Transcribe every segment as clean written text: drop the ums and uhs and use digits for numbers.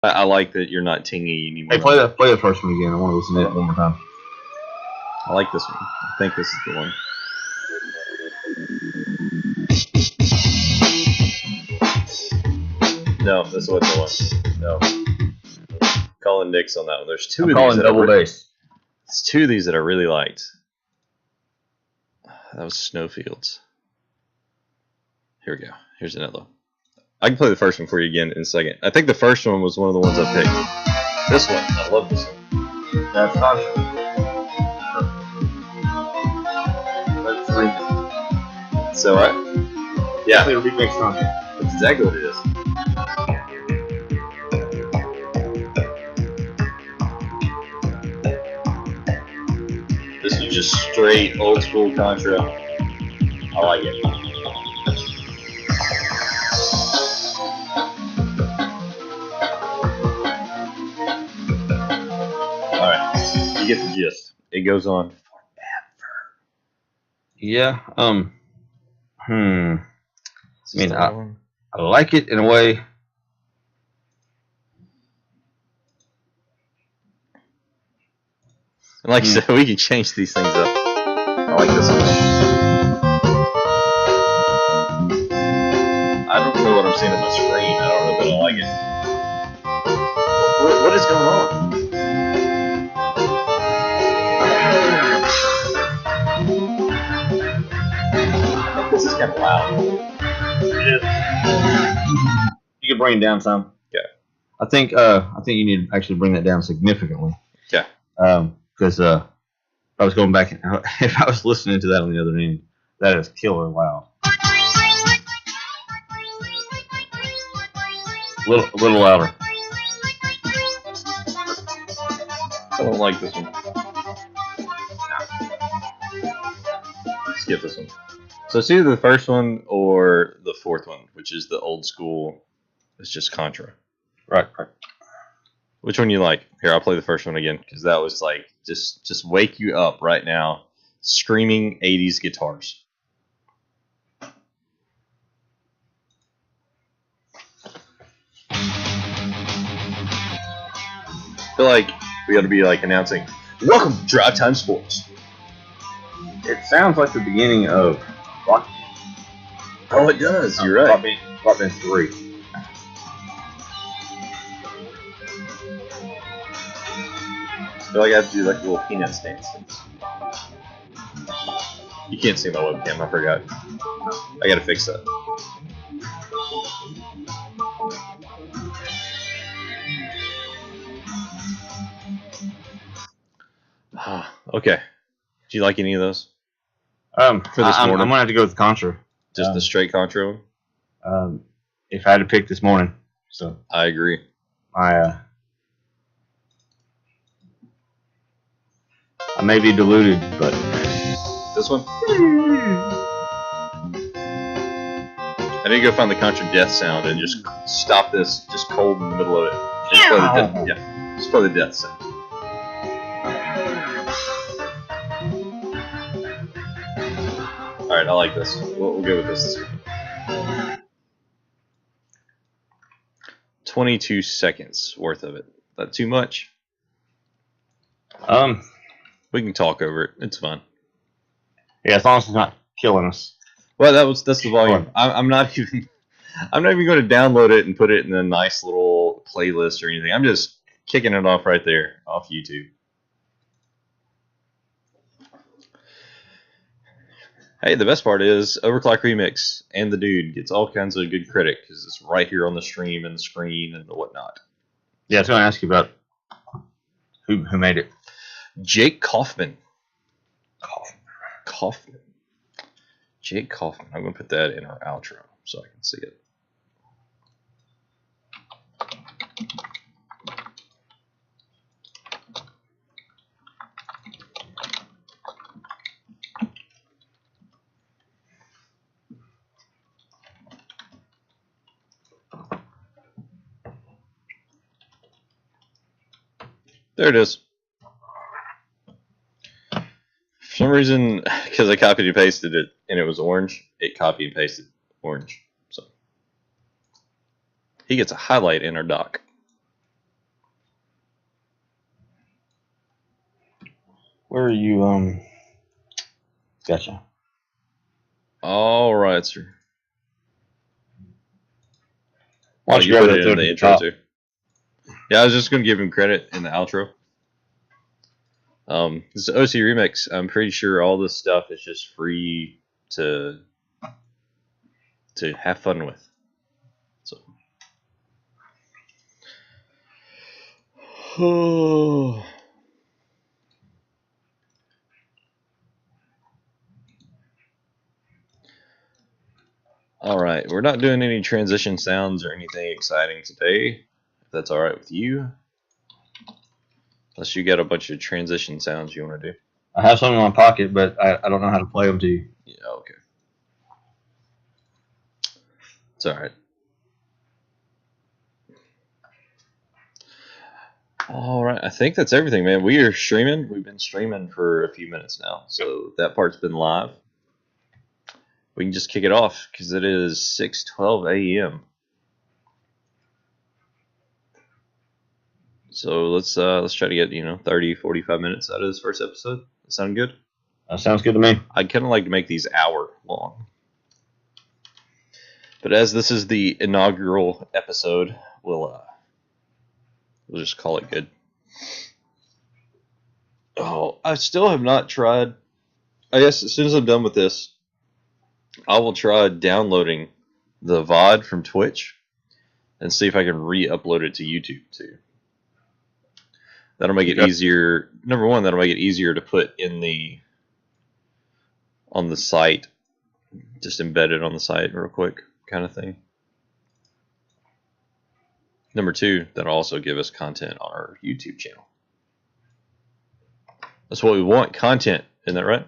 I like that you're not tingy anymore. Hey, play the first one again. I want to listen to it one more time. I like this one. I think this is the one. No, this wasn't the one. No. Calling Nick's on that one. There's two of these that double bass. It's two of these that I really liked. That was Snowfields. Here we go. Here's another one. I can play the first one for you again in a second. I think the first one was one of the ones I picked. This one. I love this one. That's not That's so right. Yeah. Play a remix song. That's exactly what it is. This is just straight old school Contra. I like it. Alright, you get the gist. It goes on forever. Yeah. I mean, I like it in a way. And like you said, we can change these things up. I like this one. I don't know what I'm seeing on my screen. I don't know, but I like it. What is going on? This is kind of loud. It is. You can bring it down some. Yeah. I think you need to actually bring that down significantly. Yeah. Because if I was going back, if I was listening to that on the other end, that is killer loud. A little louder. I don't like this one. Skip this one. So it's either the first one or the fourth one, which is the old school. It's just Contra. Right. Which one you like? Here, I'll play the first one again because that was like just wake you up right now, screaming 80s guitars. I feel like we ought to be like announcing, "Welcome to Drive Time Sports." It sounds like the beginning of Rock. Oh, it does. You're right. Rock Band 3. I feel like I have to do like a little peanut stance. You can't see my webcam, I forgot. I gotta fix that. Okay. Do you like any of those? For this morning, I'm gonna have to go with Contra. Just the straight Contra one? If I had to pick this morning, so I agree. I may be deluded, but this one? I need to go find the Contra death sound and just stop this just cold in the middle of it. Just play the death, yeah, just play the death sound. Alright, I like this. We'll go with this. 22 seconds worth of it. That too much? We can talk over it. It's fun. Yeah, as long as it's not killing us. Well, that's the volume. I'm not even going to download it and put it in a nice little playlist or anything. I'm just kicking it off right there off YouTube. Hey, the best part is Overclock Remix and the dude gets all kinds of good credit because it's right here on the stream and the screen and the whatnot. Yeah, I was going to ask you about who made it. Jake Kaufman. Kaufman. Jake Kaufman. I'm going to put that in our outro so I can see it. There it is. For some reason, because I copied and pasted it and it was orange, it copied and pasted orange. So he gets a highlight in our dock. Where are you? Gotcha. All right, sir. Why don't you put grab it that in the intro top? too. Yeah, I was just gonna give him credit in the outro. This OC remix. I'm pretty sure all this stuff is just free to have fun with. So. All right, we're not doing any transition sounds or anything exciting today, if that's all right with you. Unless you got a bunch of transition sounds you want to do. I have some in my pocket, but I don't know how to play them to you. Yeah, okay. It's all right. All right, I think that's everything, man. We are streaming. We've been streaming for a few minutes now, so that part's been live. We can just kick it off because it is 6:12 a.m. So let's try to get 30, 45 minutes out of this first episode. That sound good? That sounds good to me. I'd kind of like to make these hour long, but as this is the inaugural episode, we'll just call it good. Oh, I still have not tried. I guess as soon as I'm done with this, I will try downloading the VOD from Twitch and see if I can re-upload it to YouTube too. That'll make it easier. Number one, that'll make it easier to put on the site, just embed it on the site real quick, kind of thing. Number two, that'll also give us content on our YouTube channel. That's what we want, content. Isn't that right?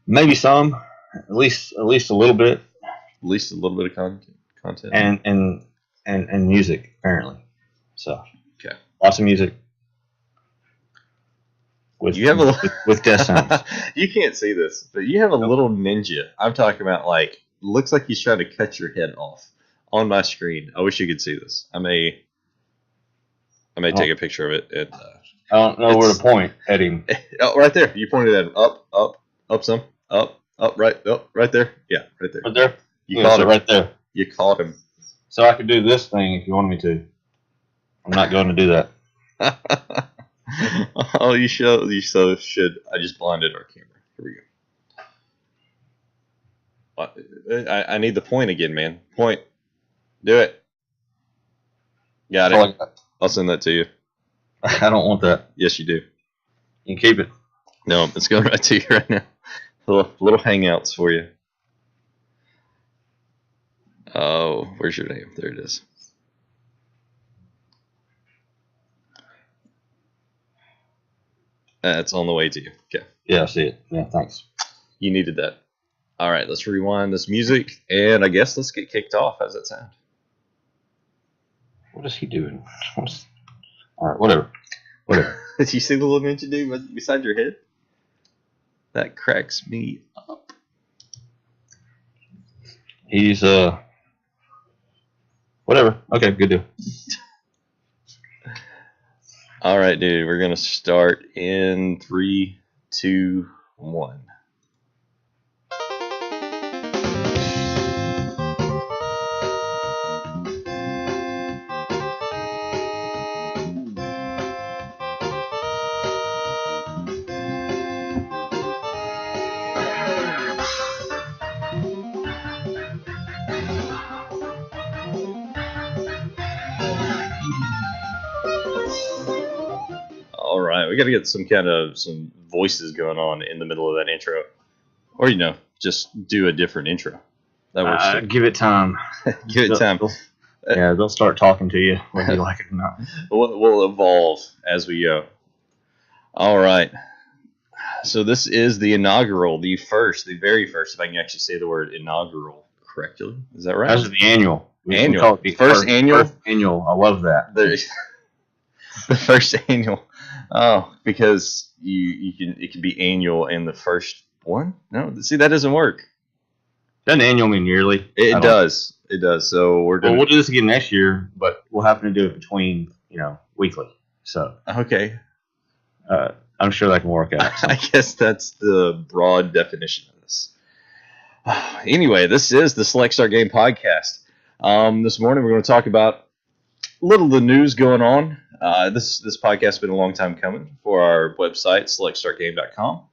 Maybe some, at least a little bit. At least a little bit of content. And music apparently. So okay, lots of music. With death sounds. You can't see this, but you have a little ninja. I'm talking about looks like he's trying to cut your head off on my screen. I wish you could see this. I may take a picture of it. And, I don't know where to point at him. Oh, right there. You pointed at him. Up some. Up, right there. Yeah, right there. Right there? You caught him. Right there. You caught him. So I could do this thing if you wanted me to. I'm not going to do that. Oh, you so should. I just blinded our camera. Here we go. I need the point again, man. Point. Do it. Got it. I'll send that to you. I don't want that. Yes, you do. You can keep it. No, it's going right to you right now. Little hangouts for you. Oh, where's your name? There it is. It's on the way to you. Okay. Yeah, I see it. Yeah, thanks. You needed that. All right, let's rewind this music, and I guess let's get kicked off. How's that sound? What is he doing? All right, whatever. Did you see the little ninja dude beside your head? That cracks me up. He's whatever. Okay, good deal. All right, dude. We're gonna start in 3, 2, 1. All right, we got to get some voices going on in the middle of that intro, or just do a different intro. That works. Give it time. Give it time. They'll start talking to you whether you like it or not. We'll evolve as we go. All right. So this is the inaugural, the very first, if I can actually say the word inaugural correctly. Is that right? That's the annual. We call it the first annual. First annual. I love that. The first annual. Oh, because it can be annual and the first one? No, see, that doesn't work. Doesn't annual mean yearly? It does. It does. So we'll do this again next year, but we'll happen to do it between, weekly. So okay. I'm sure that can work out. I guess that's the broad definition of this. Anyway, this is the Select Start Game Podcast. This morning we're going to talk about a little of the news going on. This podcast has been a long time coming for our website, selectstartgame.com.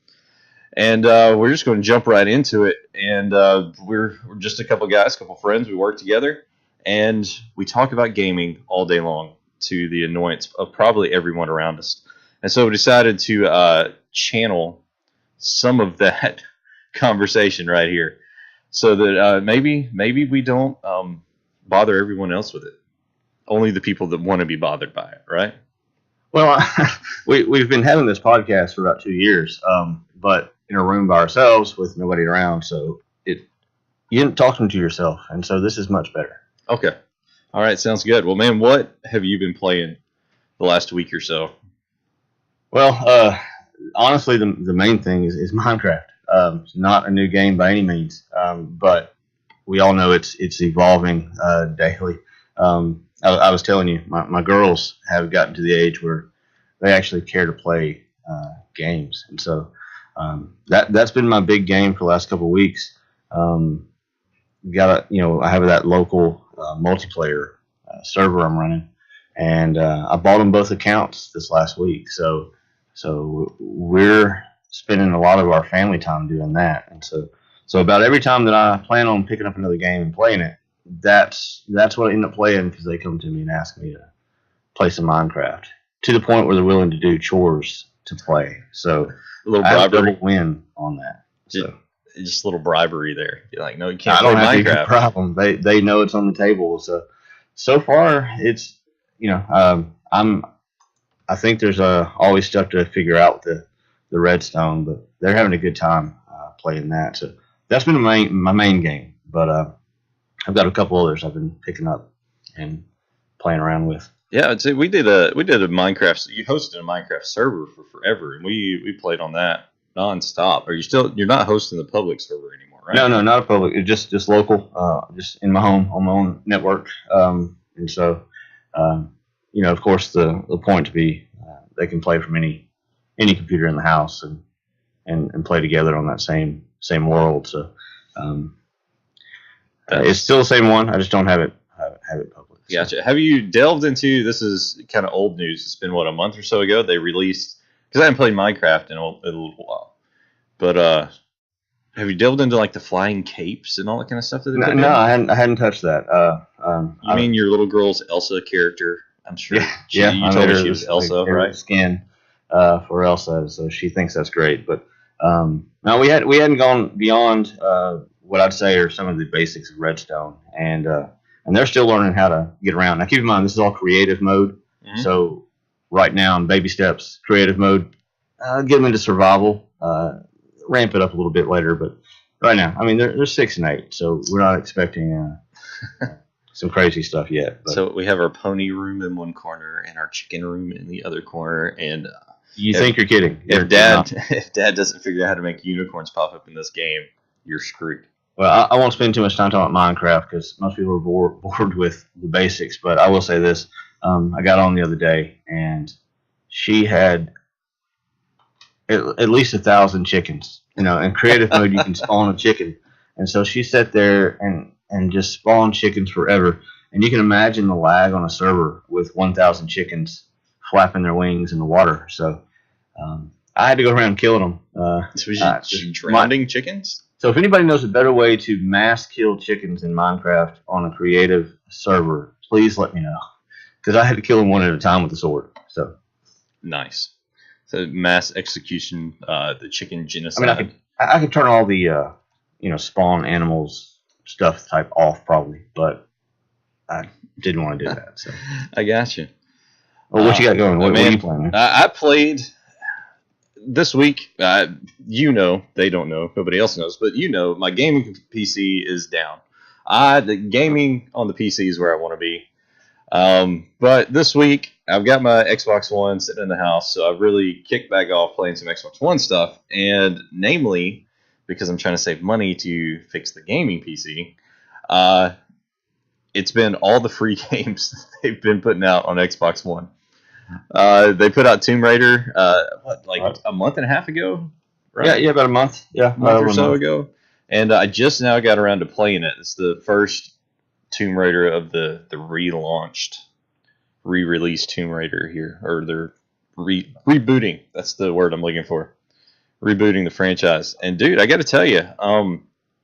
And we're just going to jump right into it. And we're just a couple guys, a couple friends. We work together, and we talk about gaming all day long to the annoyance of probably everyone around us. And so we decided to channel some of that conversation right here, so that maybe we don't bother everyone else with it. Only the people that want to be bothered by it, right? Well, we've been having this podcast for about 2 years, but in a room by ourselves with nobody around, so you didn't talk to yourself, and so this is much better. Okay. All right, sounds good. Well, man, what have you been playing the last week or so? Well, honestly, the main thing is Minecraft. It's not a new game by any means, but we all know it's evolving daily. I was telling you, my girls have gotten to the age where they actually care to play games, and so that's been my big game for the last couple of weeks. I have that local multiplayer server I'm running, and I bought them both accounts this last week. So we're spending a lot of our family time doing that, and so about every time that I plan on picking up another game and playing it, that's what I end up playing, because they come to me and ask me to play some Minecraft, to the point where they're willing to do chores to play. So A little I have a bribery. double win on that. So Just a little bribery there. You're like, no, you can't I play don't have any Minecraft. problem. They know it's on the table. So far it's I think there's always stuff to figure out with the redstone, but they're having a good time playing that. So that's been my main game. But I've got a couple others I've been picking up and playing around with. Yeah, I'd say we did a Minecraft. You hosted a Minecraft server for forever, and we played on that nonstop. You're not hosting the public server anymore, right? No, not a public. It's just local, just in my home on my own network. And so, of course, the point to be they can play from any computer in the house and play together on that same world. So it's still the same one. I just don't have it public. So. Gotcha. Have you delved into, this is kind of old news, it's been, a month or so ago, they released, because I haven't played Minecraft in a little while, but have you delved into like the flying capes and all that kind of stuff that they put in? No, I hadn't touched that. You mean your little girl's Elsa character? I'm sure. Yeah, You told me she was Elsa, right? Skin for Elsa, so she thinks that's great. But no, we hadn't gone beyond what I'd say are some of the basics of Redstone, and they're still learning how to get around. Now, keep in mind, this is all creative mode, so right now in baby steps, creative mode. Get them into survival, ramp it up a little bit later, but right now, I mean, they're 6 and 8, so we're not expecting some crazy stuff yet. But. So we have our pony room in one corner and our chicken room in the other corner, and you think you're kidding? If Dad doesn't figure out how to make unicorns pop up in this game, you're screwed. Well, I won't spend too much time talking about Minecraft because most people are bored with the basics. But I will say this: I got on the other day, and she had at least 1,000 chickens. In creative mode, you can spawn a chicken, and so she sat there and just spawned chickens forever. And you can imagine the lag on a server with 1,000 chickens flapping their wings in the water. So I had to go around killing them. So was drowning chickens? So if anybody knows a better way to mass kill chickens in Minecraft on a creative server, please let me know. Because I had to kill them one at a time with a sword. So nice. So mass execution, the chicken genocide. I mean, I could turn all the spawn animals stuff type off probably, but I didn't want to do that. So I got you. Well, what you got going? What are you playing? I played this week. They don't know. Nobody else knows, but my gaming PC is down. The gaming on the PC is where I want to be. But this week I've got my Xbox One sitting in the house, so I've really kicked back off playing some Xbox One stuff, and namely because I'm trying to save money to fix the gaming PC. It's been all the free games they've been putting out on Xbox One. They put out Tomb Raider, Right. a month and a half ago, Yeah, right? yeah, about a month. Yeah, A month or over a so month. ago, and I just now got around to playing it. It's the first Tomb Raider of the relaunched, re-released Tomb Raider here, or they're rebooting. That's the word I'm looking for. Rebooting the franchise. And dude, I got to tell you,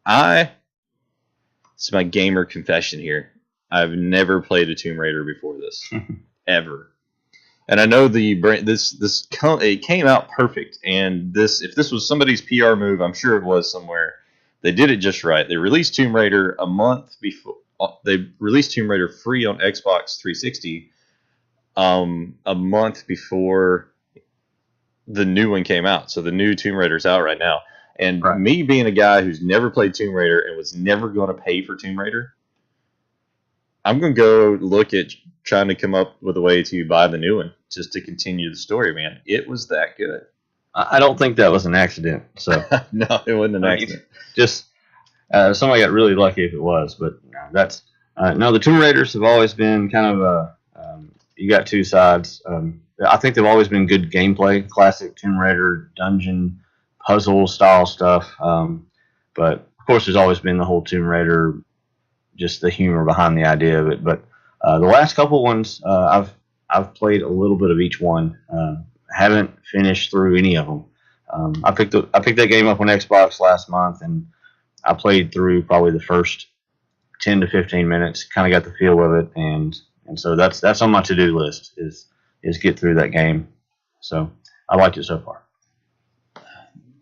I it's my gamer confession here. I've never played a Tomb Raider before this, ever. And I know it came out perfect. And if this was somebody's PR move, I'm sure it was somewhere. They did it just right. They released Tomb Raider a month before. They released Tomb Raider free on Xbox 360 a month before the new one came out. So the new Tomb Raider's out right now. And Right. me being a guy who's never played Tomb Raider and was never going to pay for Tomb Raider, I'm going to go look at trying to come up with a way to buy the new one just to continue the story, man. It was that good. I don't think that was an accident. So No, it wasn't an accident. Just somebody got really lucky if it was, but no, that's no. The Tomb Raiders have always been kind of you got two sides. I think they've always been good gameplay, classic Tomb Raider dungeon puzzle style stuff. But of course, there's always been the whole Tomb Raider, just the humor behind the idea of it. But the last couple ones, I've played a little bit of each one. Haven't finished through any of them. I picked that game up on Xbox last month, and I played through probably the first 10 to 15 minutes. Kind of got the feel of it, and so that's on my to do list is get through that game. So I liked it so far.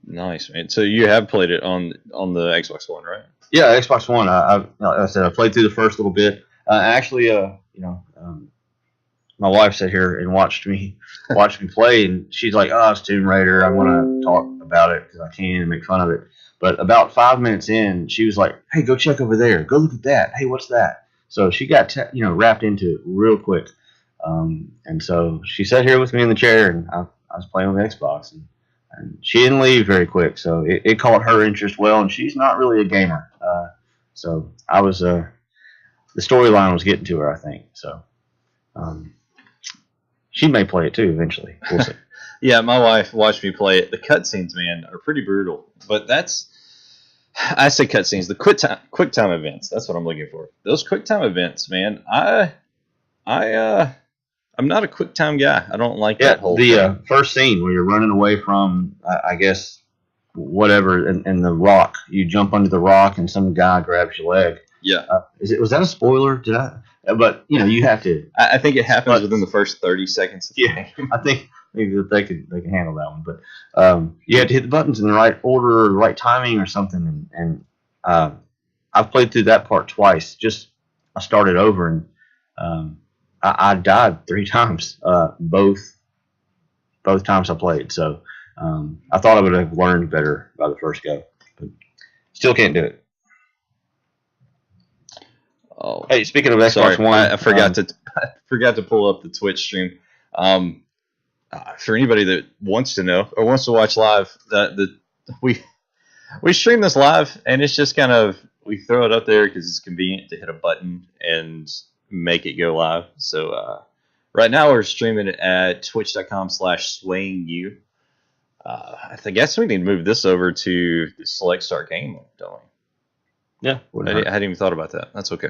Nice, man. So you have played it on the Xbox One, right? Yeah, Xbox One. Like I said, I played through the first little bit. Actually, my wife sat here and watched me play, and she's like, "Oh, it's Tomb Raider. I want to talk about it because I can and make fun of it." But about 5 minutes in, she was like, "Hey, go check over there. Go look at that. Hey, what's that?" So she got wrapped into it real quick, and so she sat here with me in the chair, and I was playing on the Xbox, and she didn't leave very quick. So it caught her interest well, and she's not really a gamer. So I was the storyline was getting to her, I think. So. She may play it too eventually. We'll see. Yeah, my wife watched me play it. The cutscenes, man, are pretty brutal. But I say cutscenes, the quick time events. That's what I'm looking for. Those quick time events, man. I'm not a quick time guy. I don't like that whole thing. First scene where you're running away from, I guess, whatever, and the rock. You jump under the rock, and some guy grabs your leg. Yeah. Was that a spoiler? Did I? But you have to. I think it happens within the first 30 seconds of the game. I think maybe that they can handle that one. But you have to hit the buttons in the right order or the right timing or something. And I've played through that part twice. I started over, and I died 3 times. Both times I played. So I thought I would have learned better by the first go, but still can't do it. Oh, hey, speaking of Xbox One, I forgot to pull up the Twitch stream. For anybody that wants to know or wants to watch live, we stream this live, and it's just kind of we throw it up there because it's convenient to hit a button and make it go live. So right now we're streaming it at twitch.com/swayingyou. I guess we need to move this over to the Select Start game, don't we? Yeah, I hadn't even thought about that. That's okay.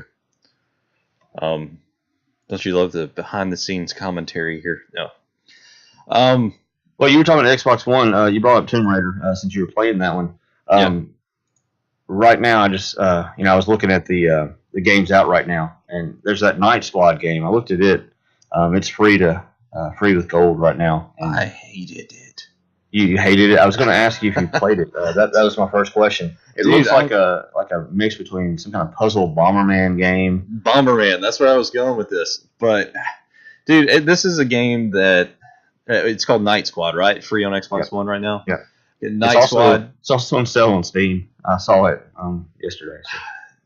Don't you love the behind the scenes commentary here? No. Well, you were talking about Xbox One. You brought up Tomb Raider since you were playing that one. Yeah. Right now, I just I was looking at the games out right now, and there's that Night Squad game. I looked at it. It's free with gold right now. And I hated it. You hated it. I was going to ask you if you played it. That was my first question. It looks like a mix between some kind of puzzle Bomberman game. Bomberman. That's where I was going with this. But, dude, this is a game that it's called Night Squad, right? Free on Xbox One right now. Yeah. Night Squad. It's also on sale on Steam. I saw it yesterday. So.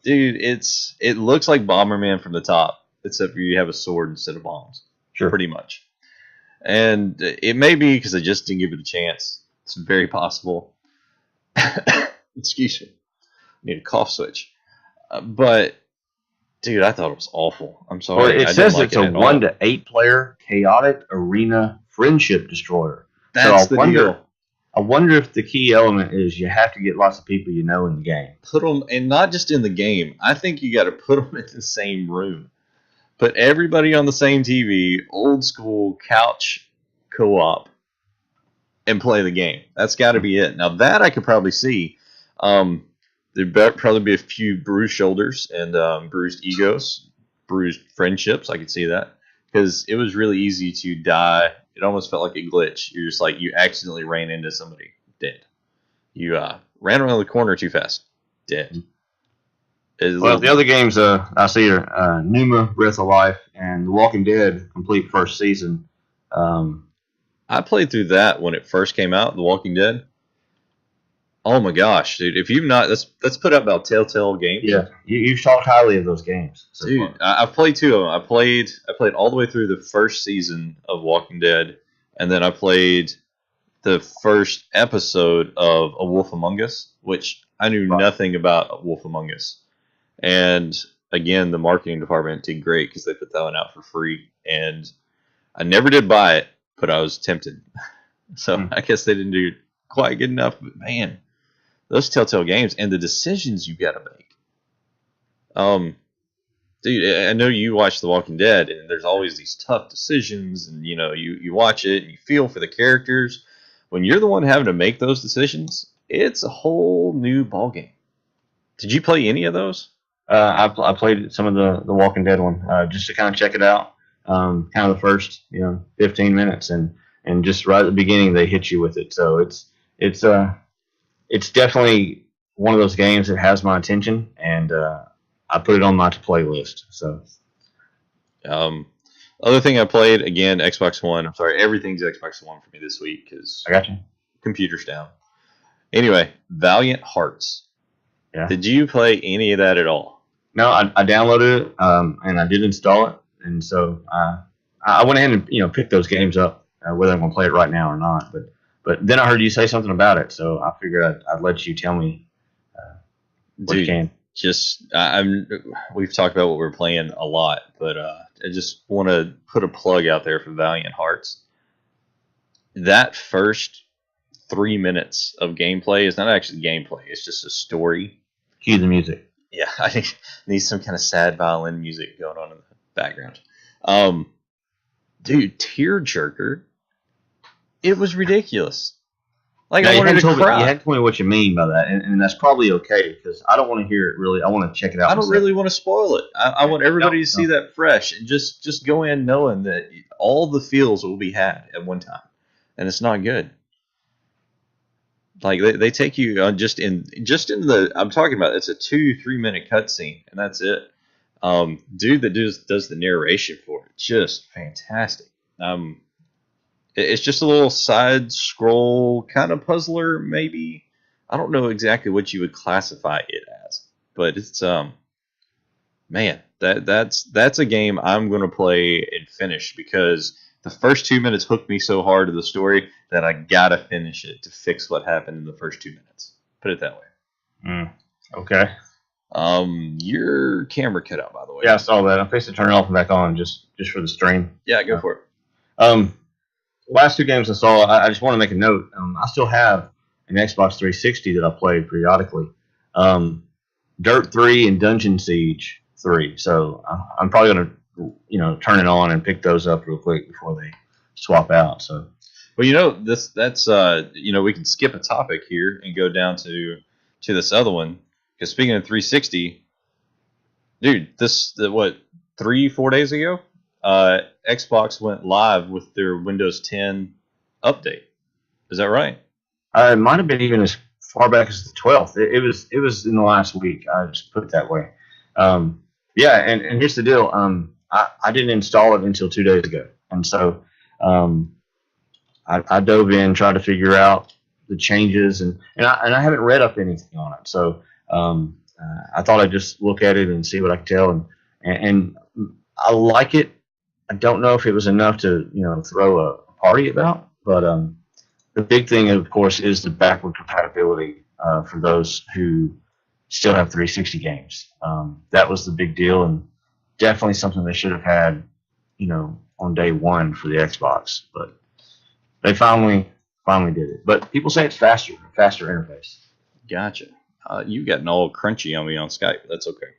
Dude, it looks like Bomberman from the top, except for you have a sword instead of bombs. Sure. Pretty much. And it may be because I just didn't give it a chance. It's very possible. Excuse me. I need a cough switch. But, Dude, I thought it was awful. I'm Well, sorry. it I didn't says like it's it a at all. 1 to 8 player chaotic arena friendship destroyer. So That's the deal. I wonder if the key element is you have to get lots of people you know in the game. Put them, and not just in the game. I think you got to put them in the same room. Put everybody on the same TV, old school couch co-op, and play the game. That's got to be it. Now that I could probably see. There'd probably be a few bruised shoulders and bruised egos, bruised friendships. I could see that because it was really easy to die. It almost felt like a glitch. You're just like you accidentally ran into somebody, dead. You ran around the corner too fast, dead. Well, the other games I see are Numa, Breath of Life, and The Walking Dead complete first season. I played through that when it first came out, The Walking Dead. Oh my gosh, dude! If you've not, that's put out about Telltale Games. Yeah, you've talked highly of those games, so dude. I've played two of them. I played all the way through the first season of Walking Dead, and then I played the first episode of A Wolf Among Us, which I knew nothing about A Wolf Among Us. And again, the marketing department did great because they put that one out for free, and I never did buy it, but I was tempted. So I guess they didn't do quite good enough. But man, those Telltale games and the decisions you got to make. Dude, I know you watch The Walking Dead, and there's always these tough decisions, and you watch it and you feel for the characters. When you're the one having to make those decisions, it's a whole new ballgame. Did you play any of those? I played some of the Walking Dead one just to kind of check it out. Kind of the first 15 minutes, and just right at the beginning they hit you with it. So it's definitely one of those games that has my attention, and I put it on my to play list. So, other thing I played again, Xbox One. I'm sorry, everything's Xbox One for me this week because I got you. Computer's down. Anyway, Valiant Hearts. Yeah. Did you play any of that at all? No, I downloaded it and I did install it, and so I went ahead and picked those games up, whether I'm going to play it right now or not. But then I heard you say something about it, so I figured I'd let you tell me what you can. We've talked about what we're playing a lot, but I just want to put a plug out there for Valiant Hearts. That first 3 minutes of gameplay is not actually gameplay; it's just a story. Cue the music. Yeah, I need some kind of sad violin music going on in the background. Dude, tearjerker. It was ridiculous. Like, now, I wanted to cry. You had to tell me what you mean by that, and that's probably okay because I don't want to hear it really. I want to check it out. I don't really want to spoil it. I want everybody to see that fresh and just go in knowing that all the feels will be had at one time, and it's not good. Like they take you just in the I'm talking about. It's a 2-3 minute cutscene, and that's it. Dude that does the narration for it, just fantastic. It's just a little side scroll kind of puzzler, maybe. I don't know exactly what you would classify it as, but it's man, that's a game I'm gonna play and finish because the first 2 minutes hooked me so hard to the story that I gotta finish it to fix what happened in the first 2 minutes. Put it that way. Okay. Your camera cut out, by the way. Yeah, I saw that. I'm fixing to turn it off and back on just for the stream. Yeah, go for it. Last two games I saw, I just want to make a note. I still have an Xbox 360 that I played periodically. Dirt 3 and Dungeon Siege 3. So I'm probably going to turn it on and pick those up real quick before they swap out. So, well, that's we can skip a topic here and go down to this other one because speaking of 360, dude, 3-4 days ago, Xbox went live with their Windows 10 update. Is that right? It might have been even as far back as the 12th. It was in the last week. I just put it that way. Yeah, and here's the deal. I didn't install it until 2 days ago, and so I dove in, tried to figure out the changes, and I haven't read up anything on it. So I thought I'd just look at it and see what I could tell, and I like it. I don't know if it was enough to throw a party about, but the big thing, of course, is the backward compatibility for those who still have 360 games. That was the big deal, and definitely something they should have had, on day one for the Xbox. But they finally did it. But people say it's faster interface. Gotcha. You getting all crunchy on me on Skype. That's okay.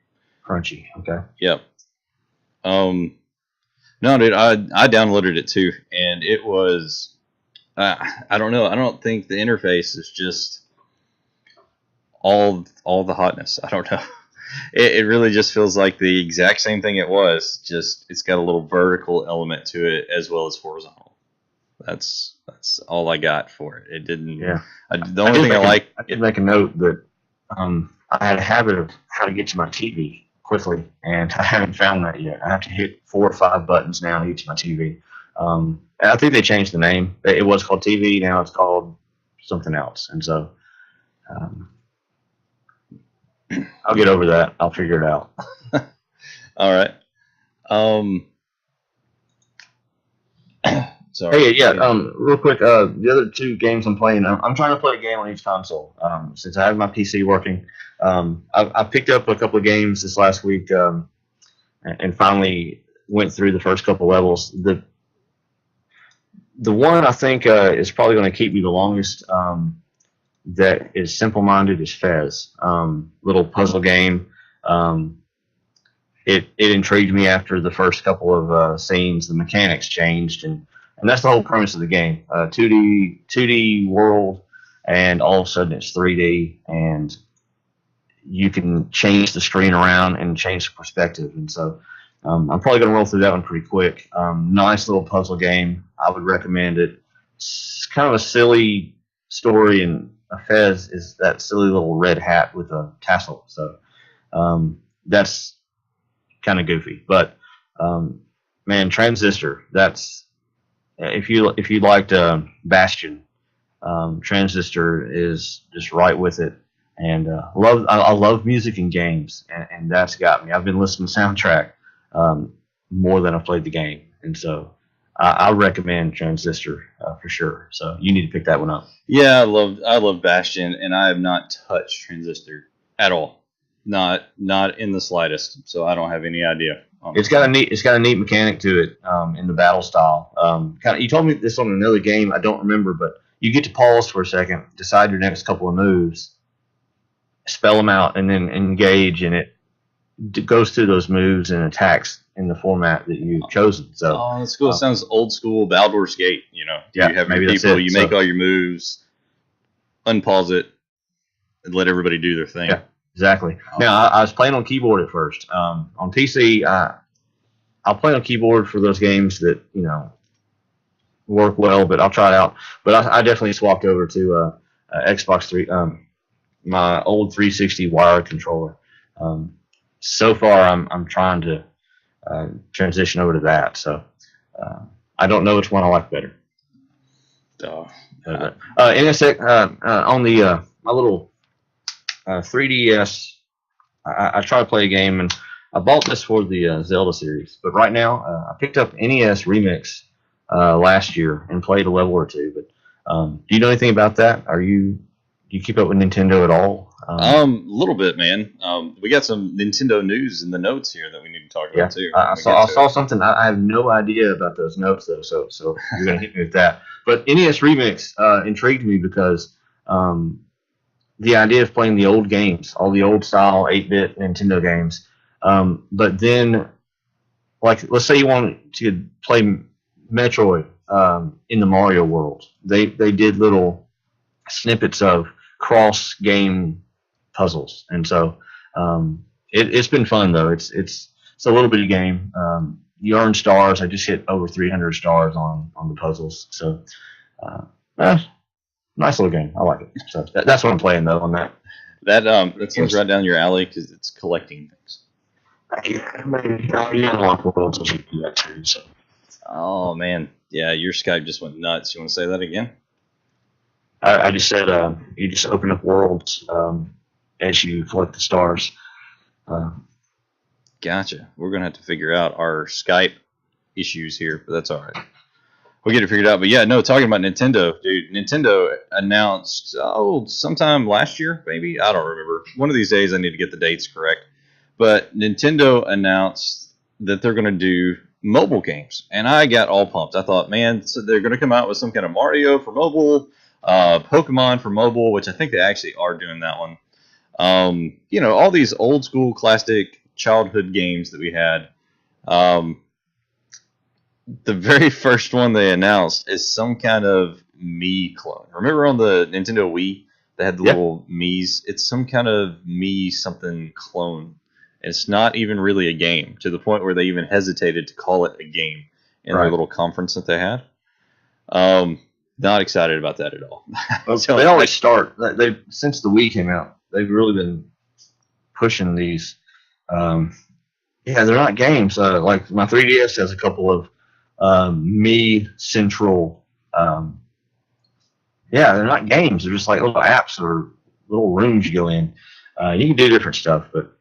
Crunchy. Okay. Yep. No, dude, I downloaded it too, and it was. I don't know. I don't think the interface is just all the hotness. I don't know. It really just feels like the exact same thing it was. Just it's got a little vertical element to it as well as horizontal. That's all I got for it. It didn't. Yeah. The only thing I like. I did make a note that I had a habit of how to get to my TV quickly, and I haven't found that yet. I have to hit 4 or 5 buttons now to get to my TV. I think they changed the name. It was called TV. Now it's called something else. And so I'll get over that. I'll figure it out. All right. Sorry. Hey, yeah. Real quick. The other 2 games I'm playing. I'm trying to play a game on each console. Since I have my PC working, I picked up a couple of games this last week, and finally went through the first couple levels. The one I think is probably going to keep me the longest. That is simple-minded is Fez. Little puzzle game. It intrigued me after the first couple of scenes. The mechanics changed, and that's the whole premise of the game. 2D world, and all of a sudden it's 3D, and you can change the screen around and change the perspective. And so I'm probably going to roll through that one pretty quick. Nice little puzzle game. I would recommend it. It's kind of a silly story, and a Fez is that silly little red hat with a tassel. So that's kind of goofy. But man, Transistor. That's if you liked Bastion, Transistor is just right with it. And I love music and games, and that's got me. I've been listening to soundtrack more than I've played the game, and so I recommend Transistor for sure. So you need to pick that one up. Yeah, I love Bastion, and I have not touched Transistor at all, not in the slightest. So I don't have any idea. It's got a neat mechanic to it in the battle style. You told me this on another game. I don't remember, but you get to pause for a second, decide your next couple of moves, spell them out, and then engage, and it goes through those moves and attacks in the format that you've chosen. So, that's cool. It sounds old school Baldur's Gate. Yeah, you have maybe your that's people, it. you make all your moves, unpause it, and let everybody do their thing. Yeah, exactly. Now, I was playing on keyboard at first. On PC, I'll play on keyboard for those games that work well, but I'll try it out. But I definitely swapped over to Xbox 3, my old 360 wired controller. So far, I'm trying to transition over to that. So I don't know which one I like better. NSX on the my little 3DS. I try to play a game, and I bought this for the Zelda series. But right now, I picked up NES Remix last year and played a level or 2. But do you know anything about that? Do you keep up with Nintendo at all? A little bit, man. We got some Nintendo news in the notes here that we need to talk about too. I saw something. I have no idea about those notes though, so you're gonna hit me with that. But NES Remix intrigued me because the idea of playing the old games, all the old style 8-bit Nintendo games, but then like let's say you want to play Metroid in the Mario world, they did little snippets of cross game puzzles, and so it's been fun though. It's a little bitty game. You earn stars. I just hit over 300 stars on the puzzles. So nice little game. I like it. So that's what I'm playing though on that. That seems right down your alley because it's collecting things. Oh man, yeah, your Skype just went nuts. You want to say that again? I just said you just open up worlds as you collect the stars. Gotcha. We're going to have to figure out our Skype issues here, but that's all right. We'll get it figured out. But yeah, no, talking about Nintendo, dude. Nintendo announced, sometime last year, maybe? I don't remember. One of these days I need to get the dates correct. But Nintendo announced that they're going to do mobile games, and I got all pumped. I thought, man, so they're going to come out with some kind of Mario for mobile, Pokemon for mobile, which I think they actually are doing that one. All these old school classic childhood games that we had. The very first one they announced is some kind of Mii clone. Remember on the Nintendo Wii, they had the little Miis? It's some kind of Mii something clone. It's not even really a game, to the point where they even hesitated to call it a game in their little conference that they had. Not excited about that at all. Well, they always start. They since the Wii came out, they've really been pushing these. They're not games. Like my 3DS has a couple of Mii Central. They're not games. They're just like little apps or little rooms you go in. You can do different stuff, but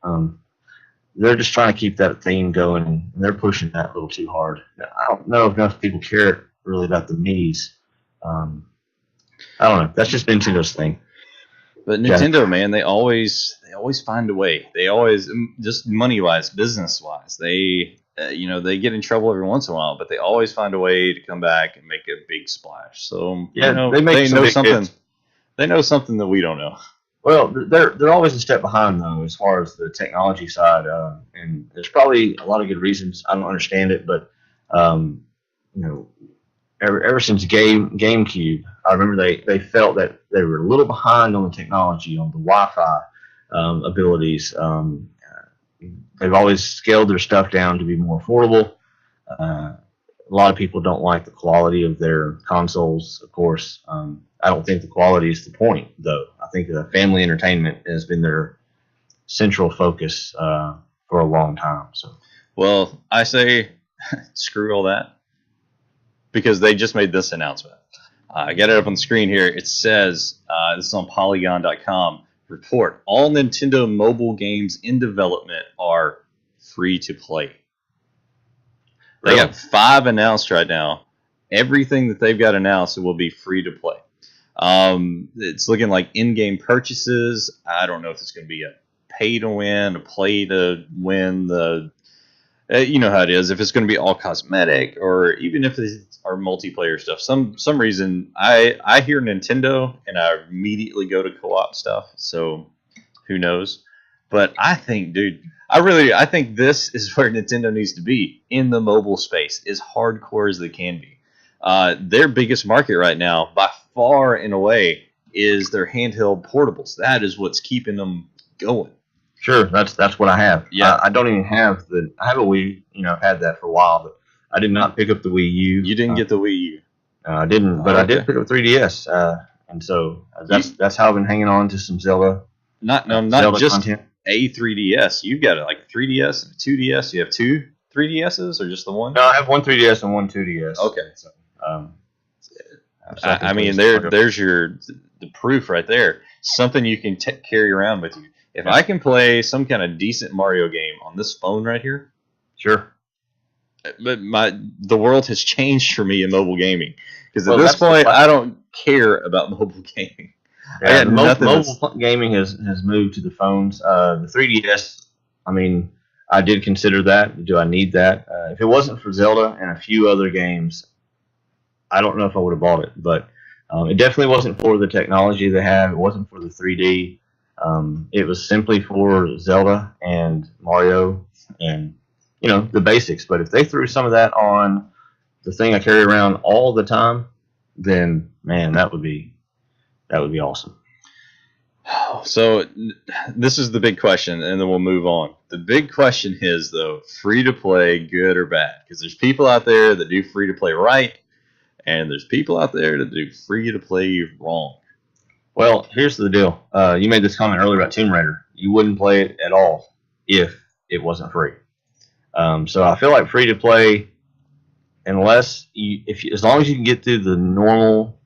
they're just trying to keep that theme going, and they're pushing that a little too hard. I don't know if enough people care really about the Miis. I don't know. That's just Nintendo's thing. But Nintendo, man, they always find a way. They always, just money wise, business wise, they they get in trouble every once in a while, but they always find a way to come back and make a big splash. So they know something. Hits. They know something that we don't know. Well, they're always a step behind though, as far as the technology side, and there's probably a lot of good reasons. I don't understand it, but ever since GameCube, I remember they felt that they were a little behind on the technology, on the Wi-Fi abilities. They've always scaled their stuff down to be more affordable. A lot of people don't like the quality of their consoles, of course. I don't think the quality is the point, though. I think the family entertainment has been their central focus for a long time. So, well, I say screw all that, because they just made this announcement. I got it up on the screen here. It says, this is on Polygon.com, report, all Nintendo mobile games in development are free to play. They got 5 announced right now. Everything that they've got announced will be free to play. It's looking like in-game purchases. I don't know if it's going to be a pay to win, a play to win. You know how it is. If it's going to be all cosmetic, or even if it's our multiplayer stuff. Some reason I hear Nintendo and I immediately go to co-op stuff. So who knows? But I think, dude, I think this is where Nintendo needs to be in the mobile space, as hardcore as they can be. Their biggest market right now, by far and away, is their handheld portables. That is what's keeping them going. Sure, that's what I have. Yeah, I don't even have I have a Wii. I've had that for a while, but I did not pick up the Wii U. You didn't get the Wii U. I didn't, but I did pick up 3DS, and so that's how I've been hanging on to some Zelda. Not Zelda just content. A 3DS. You've got like a 3DS and a 2DS. You have 2 3DSs, or just the one? No, I have one 3DS and one 2DS. Okay. So, I mean, there's the proof right there. Something you can carry around with you. If I can play some kind of decent Mario game on this phone right here, sure. But the world has changed for me in mobile gaming, because at this point I don't care about mobile gaming. Yeah, mobile gaming has moved to the phones. The 3DS, I mean, I did consider that. Do I need that? If it wasn't for Zelda and a few other games, I don't know if I would have bought it. But it definitely wasn't for the technology they have. It wasn't for the 3D. It was simply for Zelda and Mario and the basics. But if they threw some of that on the thing I carry around all the time, then man, that would be awesome. So this is the big question, and then we'll move on. The big question is, though, free to play, good or bad? Because there's people out there that do free to play right, and there's people out there that do free to play wrong. Well, here's the deal. You made this comment earlier about Tomb Raider. You wouldn't play it at all if it wasn't free. So I feel like free to play, unless as long as you can get through the normal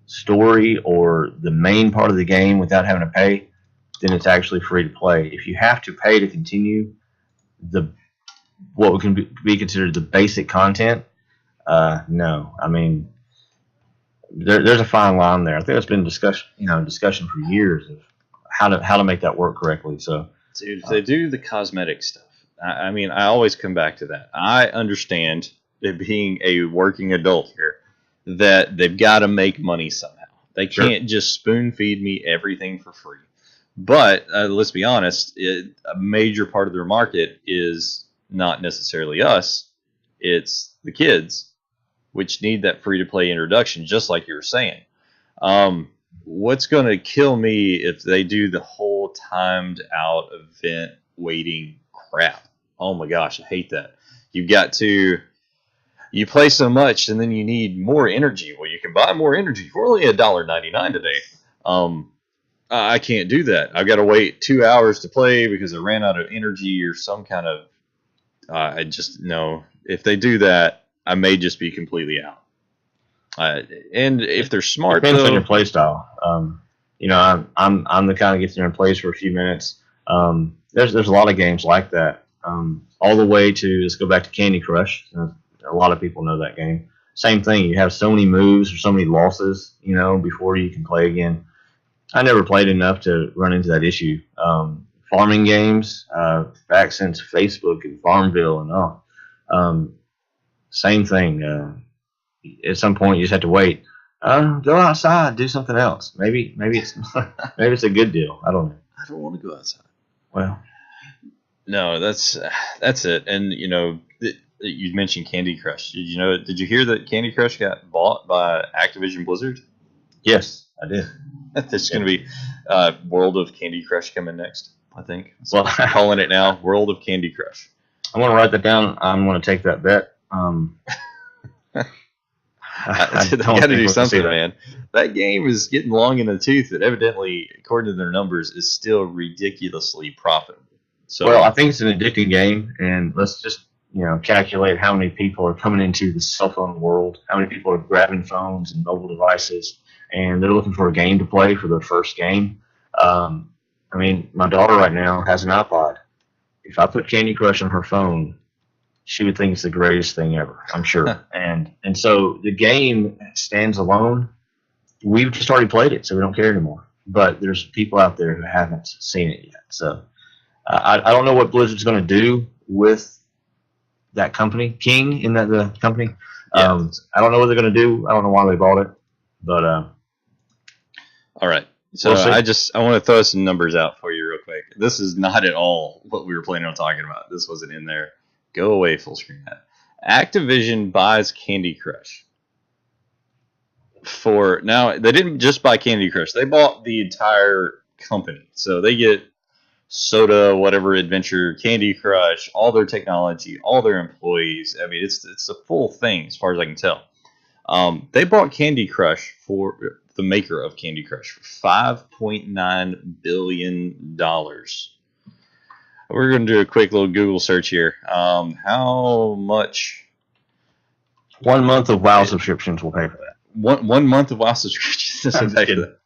story or the main part of the game without having to pay, then it's actually free to play. If you have to pay to continue what can be considered the basic content, no. I mean, there's a fine line there. I think it's been discussion for years of how to make that work correctly. So, dude, if they do the cosmetic stuff, I mean, I always come back to that. I understand it being a working adult here that they've got to make money somehow. They can't just spoon feed me everything for free. But let's be honest, a major part of their market is not necessarily us, it's the kids, which need that free to play introduction, just like you were saying. What's going to kill me if they do the whole timed out event waiting crap? Oh my gosh, I hate that. You've got to you play so much and then you need more energy. Well, you can buy more energy for only $1.99 today. I can't do that. I've got to wait 2 hours to play because I ran out of energy or some kind of. I just no. If they do that, I may just be completely out. And if they're smart, depends though, on your play style. I'm the kind of gets there and plays for a few minutes. There's a lot of games like that. All the way to let's go back to Candy Crush. A lot of people know that game. Same thing. You have so many moves or so many losses, before you can play again. I never played enough to run into that issue. Farming games, back since Facebook and Farmville and all. Same thing. At some point, you just have to wait. Go outside, do something else. Maybe it's maybe it's a good deal. I don't know. I don't want to go outside. Well, no, that's it. And you mentioned Candy Crush. Did you hear that Candy Crush got bought by Activision Blizzard? Yes, I did. There's going to be World of Candy Crush coming next, I think. So Well, I'm calling it now, World of Candy Crush. I'm going to write that down. I'm going to take that bet. I got to do something, man. That game is getting long in the tooth, but evidently, according to their numbers, is still ridiculously profitable. So, well, I think it's an addicting game, and let's just calculate how many people are coming into the cell phone world, how many people are grabbing phones and mobile devices, and they're looking for a game to play for their first game. I mean, my daughter right now has an iPod. If I put Candy Crush on her phone, she would think it's the greatest thing ever, I'm sure. and so the game stands alone. We've just already played it, so we don't care anymore. But there's people out there who haven't seen it yet. So I don't know what Blizzard's going to do with that company. King, isn't that the company? Yeah. I don't know what they're going to do. I don't know why they bought it. But all right. So we'll I want to throw some numbers out for you real quick. This is not at all what we were planning on talking about. This wasn't in there. Go away, full screen ad. Activision buys Candy Crush. Now, they didn't just buy Candy Crush. They bought the entire company. So they get Soda, whatever adventure, Candy Crush, all their technology, all their employees. I mean, it's a full thing as far as I can tell. They bought Candy Crush for the maker of Candy Crush for $5.9 billion. We're going to do a quick little Google search here. How much? 1 month of WoW subscriptions will pay for that. One month of WoW subscriptions will pay for that.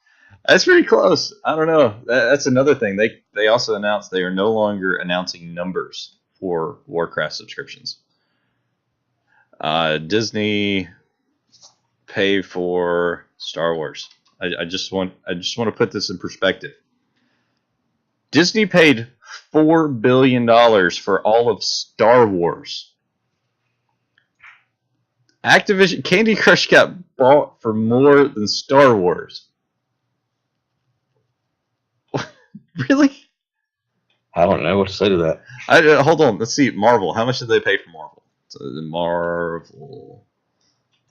That's pretty close. I don't know. That's another thing. They also announced they are no longer announcing numbers for Warcraft subscriptions. Disney pay for Star Wars. I just want to put this in perspective. Disney paid $4 billion for all of Star Wars. Activision Candy Crush got bought for more than Star Wars. Really? I don't know what to say to that. Hold on. Let's see. Marvel. How much did they pay for Marvel? So Marvel.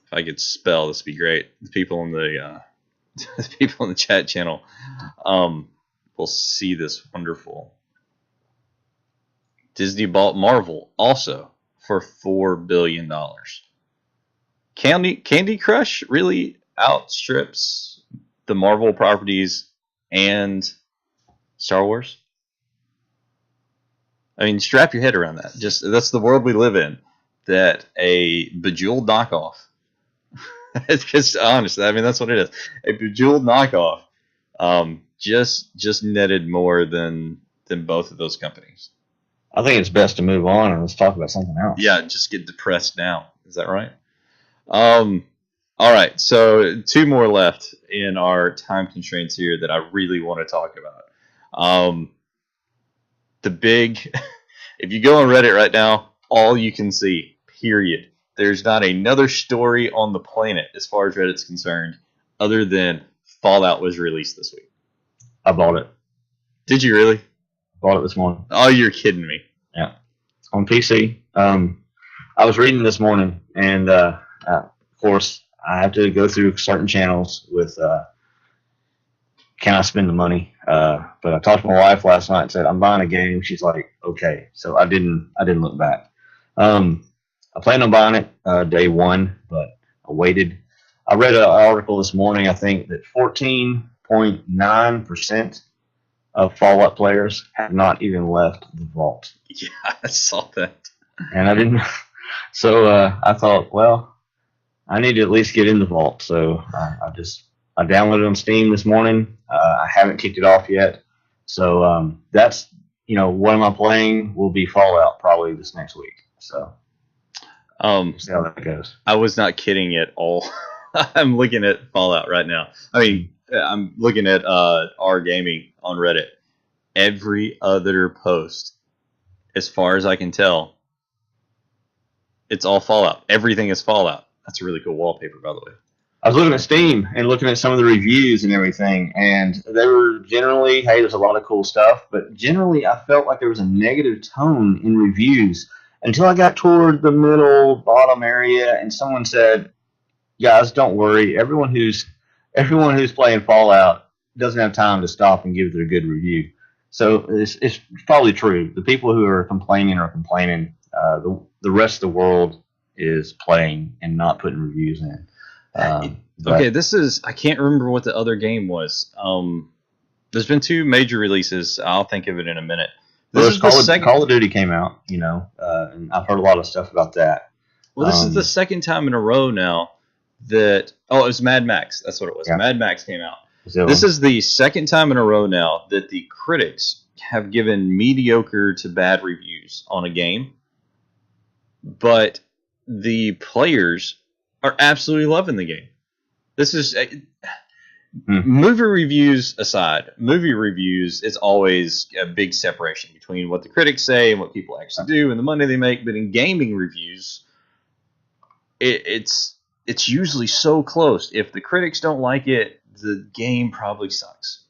If I could spell, this would be great. The people in the chat channel will see this wonderful. Disney bought Marvel also for $4 billion. Candy Crush really outstrips the Marvel properties and Star Wars. I mean, strap your head around that. That's the world we live in. That a Bejeweled knockoff. It's just honestly, I mean, that's what it is. A Bejeweled knockoff just netted more than both of those companies. I think it's best to move on and let's talk about something else. Yeah, just get depressed now. Is that right? All right, so 2 more left in our time constraints here that I really want to talk about. The big If you go on Reddit right now, all you can see, period. There's not another story on the planet as far as Reddit's concerned, other than Fallout was released this week. I bought it. Did you really? Bought it this morning. Oh, you're kidding me. Yeah. On PC. I was reading this morning, and of course, I have to go through certain channels with can I spend the money? But I talked to my wife last night and said, I'm buying a game. She's like, okay. So I didn't look back. I planned on buying it day one, but I waited. I read an article this morning, I think, that 14.9% of Fallout players have not even left the vault. Yeah, I saw that. And I didn't. So I thought, well, I need to at least get in the vault. So I downloaded it on Steam this morning. I haven't kicked it off yet. So that's, what am I playing will be Fallout probably this next week. So see how that goes. I was not kidding at all. I'm looking at Fallout right now. I mean, I'm looking at our gaming on Reddit. Every other post, as far as I can tell, it's all Fallout. Everything is Fallout. That's a really cool wallpaper, by the way. I was looking at Steam and looking at some of the reviews and everything, and they were generally, hey, there's a lot of cool stuff, but generally I felt like there was a negative tone in reviews until I got toward the middle, bottom area, and someone said, guys, don't worry. Everyone who's playing Fallout doesn't have time to stop and give their good review. So it's probably true. The people who are complaining are complaining. The rest of the world is playing and not putting reviews in. Okay, I can't remember what the other game was. There's been two major releases. I'll think of it in a minute. Call of Duty came out, and I've heard a lot of stuff about that. Well, this is the second time in a row now that it was Mad Max. That's what it was. Yeah. Mad Max came out. This is the second time in a row now that the critics have given mediocre to bad reviews on a game, but the players are absolutely loving the game. This is movie reviews aside. Movie reviews, it's always a big separation between what the critics say and what people actually do and the money they make. But in gaming reviews, it's usually so close. If the critics don't like it, the game probably sucks.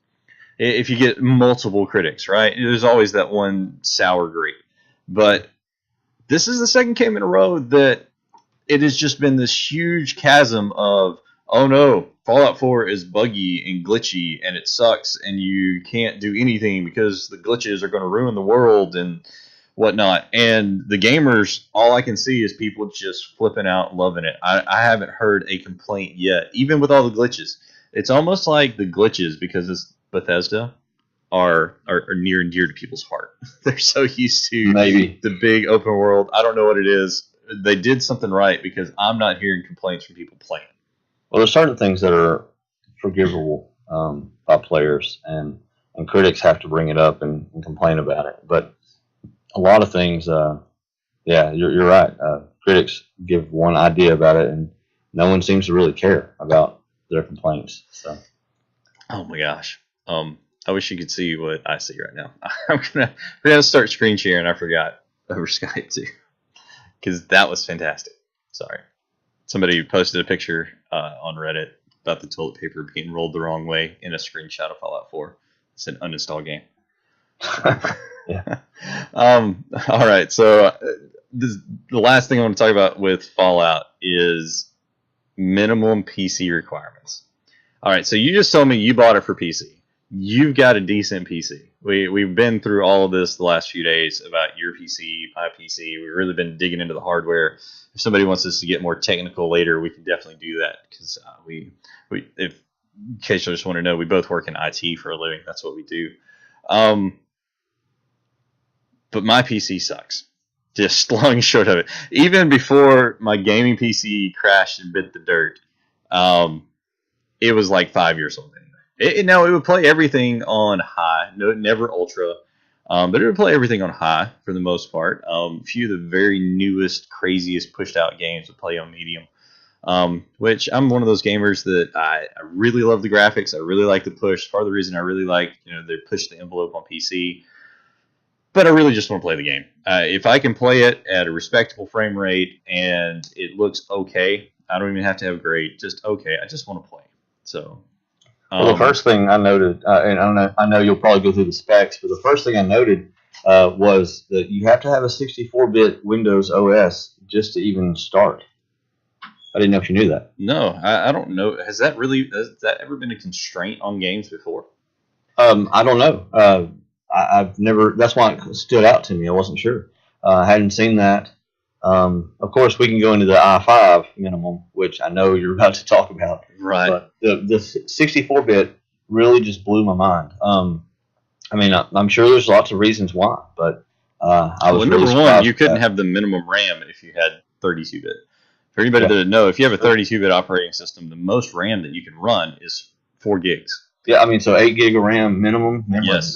If you get multiple critics, right? There's always that one sour grape. But this is the second game in a row that it has just been this huge chasm of, oh no, Fallout 4 is buggy and glitchy and it sucks and you can't do anything because the glitches are going to ruin the world and whatnot. And the gamers, all I can see is people just flipping out, loving it. I haven't heard a complaint yet, even with all the glitches. It's almost like the glitches, because it's Bethesda, are near and dear to people's heart. They're so used to the big open world. I don't know what it is. They did something right, because I'm not hearing complaints from people playing. Well, there's certain things that are forgivable by players, and critics have to bring it up and complain about it. But a lot of things, you're right. Critics give one idea about it, and no one seems to really care about their complaints. So, oh my gosh, I wish you could see what I see right now. We're gonna start screen sharing. I forgot over Skype too, because that was fantastic. Sorry, somebody posted a picture on Reddit about the toilet paper being rolled the wrong way in a screenshot of Fallout 4. It said uninstall game. Yeah. All right. So the last thing I want to talk about with Fallout is minimum PC requirements. All right. So you just told me you bought it for PC. You've got a decent PC. We've been through all of this the last few days about your PC, my PC. We've really been digging into the hardware. If somebody wants us to get more technical later, we can definitely do that, because if in case you just want to know, we both work in IT for a living. That's what we do. But my PC sucks. Just long and short of it. Even before my gaming PC crashed and bit the dirt, it was like 5 years old anyway. It would play everything on high, never ultra, but it would play everything on high for the most part. A few of the very newest, craziest pushed out games would play on medium, which I'm one of those gamers that I really love the graphics. I really like the push. Part of the reason I really like, they push the envelope on PC. but I really just want to play the game. If I can play it at a respectable frame rate and it looks okay, I don't even have to have great, just okay. I just want to play. So, Well, the first thing I noted, and I know you'll probably go through the specs, but the first thing I noted was that you have to have a 64-bit Windows OS just to even start. I didn't know if you knew that. No, I don't know. Has that ever been a constraint on games before? I don't know. I've never. That's why it stood out to me. I wasn't sure. I hadn't seen that. Of course, we can go into the i5 minimum, which I know you're about to talk about. Right. But the 64-bit really just blew my mind. I mean, I'm sure there's lots of reasons why, but I was number really one, you couldn't have the minimum RAM if you had 32-bit. For anybody that doesn't know, if you have a 32-bit operating system, the most RAM that you can run is 4 gigs. Yeah, I mean, so 8 gig of RAM minimum memory. Yes.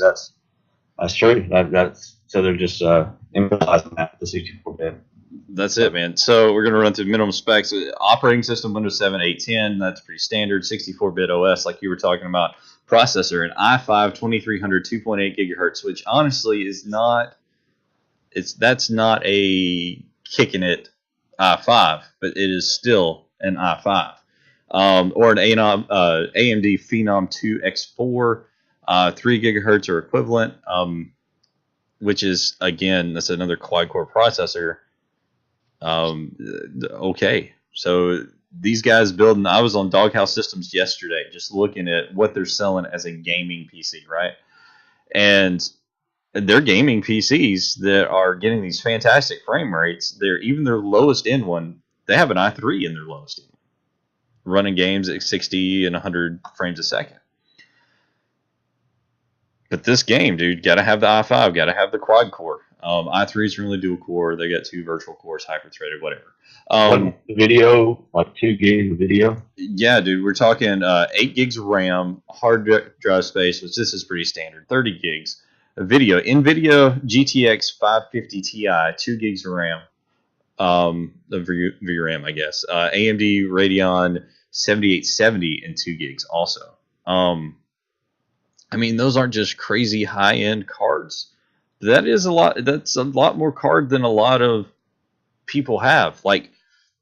That's true. So they're just emphasizing that, the 64-bit. That's it, man. So we're going to run through minimum specs. Operating system, Windows 7, 810. That's pretty standard. 64-bit OS, like you were talking about. Processor, an i5 2300 2.8 gigahertz, which honestly is not. That's not a kicking it i5, but it is still an i5. Or an AMD Phenom 2 X4, 3 gigahertz or equivalent, which is, again, that's another quad-core processor. Okay, so these guys building, I was on Doghouse Systems yesterday just looking at what they're selling as a gaming PC, right? And they're gaming PCs that are getting these fantastic frame rates. Even their lowest end one, they have an i3 in their lowest end, running games at 60 and 100 frames a second. But this game, dude, got to have the i5, got to have the quad core. i3s are really dual core. They got 2 virtual cores, hyper-threaded, whatever. Video, like 2 gigs of video? Yeah, dude, we're talking 8 gigs of RAM, hard drive space, which this is pretty standard, 30 gigs. Video, NVIDIA GTX 550 Ti, 2 gigs of RAM. The VRAM, I guess. AMD Radeon 7870 and 2 gigs also. I mean, those aren't just crazy high-end cards. That's a lot more card than a lot of people have. Like,